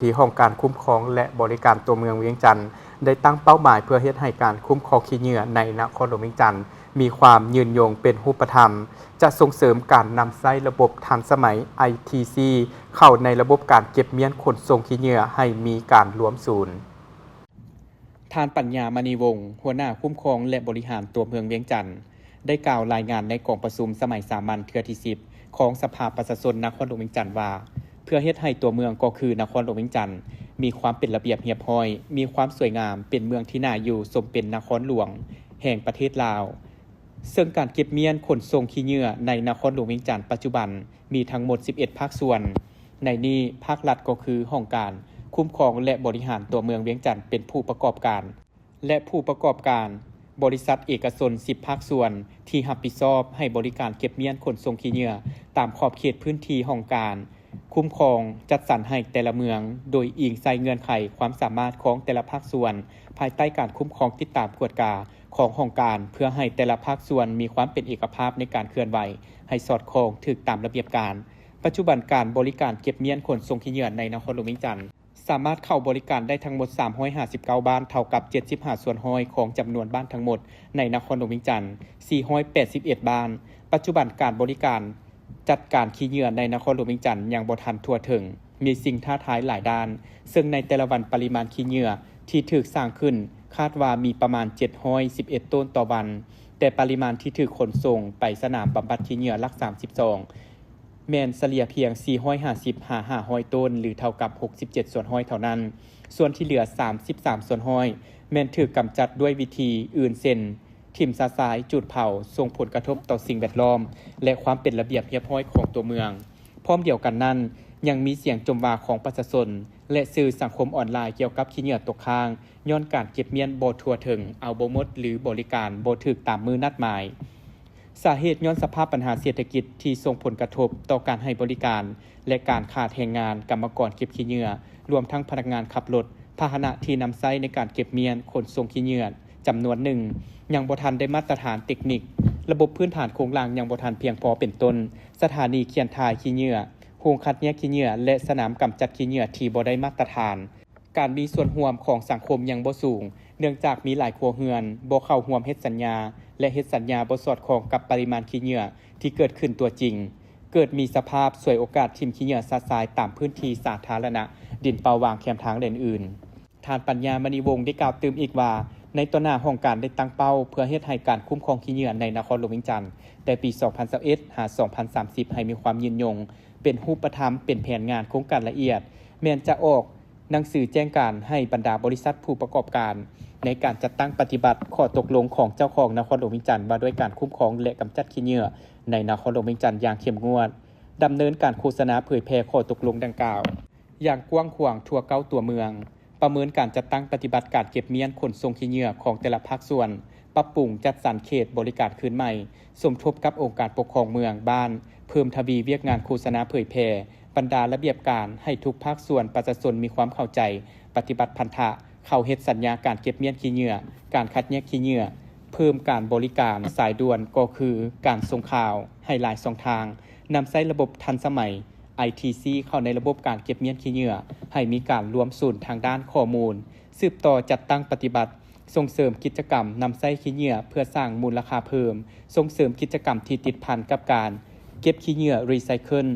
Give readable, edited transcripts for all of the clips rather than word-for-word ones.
ที่ห้องการคุ้มครองและบริการตัวเมืองเวียงจันทน์ได้ตั้งเป้าหมายเพื่อเฮ็ดให้การคุ้มครองขี้เหยื่อในนครหลวงเวียงจันทน์มีความยืนยงเป็นรูปธรรมจะส่งเสริมการนำใช้ระบบทันสมัย ITC เข้าในระบบการเก็บเมียนขนส่งขี้เหยื่อให้มีการรวมศูนย์ท่านปัญญามณีวงศ์หัวหน้าคุ้มครองและบริหารตัวเมืองเวียงจันทน์ได้กล่าวรายงานในกองประชุมสมัยสามัญเทื่อที่10ของสภาประชาชนนครหลวงเวียงจันทน์ว่าเพื่อเฮ็ดให้ตัวเมืองก็คือนครหลวงเวียงจันทน์มีความเป็นระเบียบเรียบร้อยมีความสวยงามเป็นเมืองที่น่าอยู่สมเป็นนครหลวงแห่งประเทศลาวซึ่งการเก็บเมียนขนส่งขี้เหยื่อในนครหลวงเวียงจันทน์ปัจจุบันมีทั้งหมด11ภาคส่วนในนี้ภาครัฐก็คือห้องการคุ้มครองและบริหารตัวเมืองเวียงจันทน์เป็นผู้ประกอบการและผู้ประกอบการบริษัทเอกชน10ภาคส่วนที่รับผิดชอบให้บริการเก็บเมียนขนส่งขี้เหยื่อตามขอบเขตพื้นที่ห้องการคุ้มครองจัดสรรให้แต่ละเมืองโดยอิงใส่เงื่อนไขความสามารถของแต่ละภาคส่วนภายใต้การคุ้มครองติดตามกวดกาของห้องการเพื่อให้แต่ละภาคส่วนมีความเป็นเอกภาพในการเคลื่อนไหวให้สอดคล้องถูกตามระเบียบการปัจจุบันการบริการเก็บเมียนขนส่งขี้เหยื่อในนครหลวงเวียงจันทน์สามารถเข้าบริการได้ทั้งหมด359บ้านเท่ากับ75ส่วนห้อยของจำนวนบ้านทั้งหมดในนครหลวงเวียงจันทน์481บ้านปัจจุบันการบริการจัดการขี้เหยื่อในนครหลวงเวียงจันทน์ยังบ่ทันทั่วถึงมีสิ่งท้าทายหลายด้านซึ่งในแต่ละวันปริมาณขี้เหยื่อที่ถูกสร้างขึ้นคาดว่ามีประมาณ711ต้นต่อวันแต่ปริมาณที่ถูกขนส่งไปสนามบำบัดขี้เหยื่อหลัก32แม่นเฉลี่ยเพียง450-500ต้นหรือเท่ากับ67ส่วนห้อยเท่านั้นส่วนที่เหลือ33ส่วนห้อยแม่นถูกกำจัดด้วยวิธีอื่นเช่นทิ่มซาซายจุดเผาส่งผลกระทบต่อสิ่งแวดล้อมและความเป็นระเบียบเรียบร้อยของตัวเมืองพร้อมเดียวกันนั้นยังมีเสียงจมว่าของประชาชนและสื่อสังคมออนไลน์เกี่ยวกับขี้เหยื่อตกค้างย้อนการเก็บเมียนบ่ทั่วถึงเอาบ่หมดหรือบริการบ่ถูกตามมือนัดหมายสาเหตุย้อนสภาพปัญหาเศรษฐกิจที่ส่งผลกระทบต่อการให้บริการและการขาดแรงงานกรรมกรเก็บขี้เหยื่อรวมทั้งพนักงานขับรถพาหนะที่นำใช้ในการเก็บเมียนขนส่งขี้เหยื่อจำนวนหนึ่งยังบ่ทันได้มาตรฐานเทคนิคระบบพื้นฐานโครงสร้างยังบ่ทันเพียงพอเป็นต้นสถานีเคียนทายขี้เหยื่อโรงคัดแยกขี้เหยื่อและสนามกำจัดขี้เหยื่อที่บ่ได้มาตรฐานการมีส่วนร่วมของสังคมยังบ่สูงเนื่องจากมีหลายครัวเรือนบ่เข้าร่วมเฮ็ดสัญญาและเฮ็ดสัญญาบ่สอดคล้องกับปริมาณขี้เหยื่อที่เกิดขึ้นตัวจริงเกิดมีสภาพสวยโอกาสทิ่มขี้เหยื่อซาซายตามพื้นที่สาธารณะดินเปล่าวางแคมทางแดนอื่นท่านปัญญามณีวงศ์ได้กล่าวเติมอีกว่าในต้นหน้าห้องการได้ตั้งเป้าเพื่อเฮ็ดให้การคุ้มครองขี้เหยื่อในนครหลวงเวียงจันทน์แต่ปี2021หา2030ให้มีความยืนยงเป็นรูปธรรมเป็นแผนงานโครงการละเอียดแม้นจะออกหนังสือแจ้งการให้บรรดาบริษัทผู้ประกอบการในการจัดตั้งปฏิบัติข้อตกลงของเจ้าของนครหลวงเวียงจันทน์ว่าด้วยการคุ้มครองและกำจัดขี้เหยื่อในนครหลวงเวียงจันทน์อย่างเข้มงวดดำเนินการโฆษณาเผยแพร่ข้อตกลงดังกล่าวอย่างกว้างขวางทั่วเก้าตัวเมืองประเมินการจัดตั้งปฏิบัติการเก็บเมียนขนส่งขี้เหยื่อของแต่ละภาคส่วนปรับปรุงจัดสรรเขตบริการคืนใหม่สมทบกับองค์การปกครองเมืองบ้านเพิ่มทวีเวียกงานโฆษณาเผยแพร่บรรดาระเบียบการให้ทุกภาคส่วนประชาชนมีความเข้าใจปฏิบัติพันธะเข้าเฮ็ดสัญญาการเก็บเมียนขี้เหยื่อการคัดแยกขี้เหยื่อเพิ่มการบริการสายด่วนก็คือการส่งข่าวให้หลายช่องทางนำใช้ระบบทันสมัย ITC เข้าในระบบการเก็บเมียนขี้เหยื่อให้มีการรวมศูนย์ทางด้านข้อมูลสืบต่อจัดตั้งปฏิบัติส่งเสริมกิจกรรมนำใช้ขี้เหยื่อเพื่อสร้างมูลค่าเพิ่มส่งเสริมกิจกรรมที่ติดพันกับการเก็บขี้เหยื่อรีไซเคิล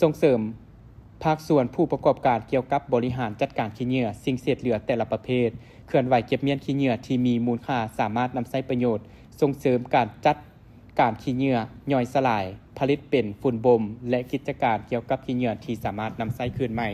ส่งเสริมภาคส่วนผู้ประกอบการเกี่ยวกับบริหารจัดการขี้เหยื่อสิ่งเศษเหลือแต่ละประเภทเคลื่อนไหวเก็บเมียนขี้เหยื่อที่มีมูลค่าสามารถนำใช้ประโยชน์ส่งเสริมการจัดการขี้เหยื่อย่อยสลายผลิตเป็นฝุ่นบ่มและกิจการเกี่ยวกับขี้เหยื่อที่สามารถนำใช้คืนใหม่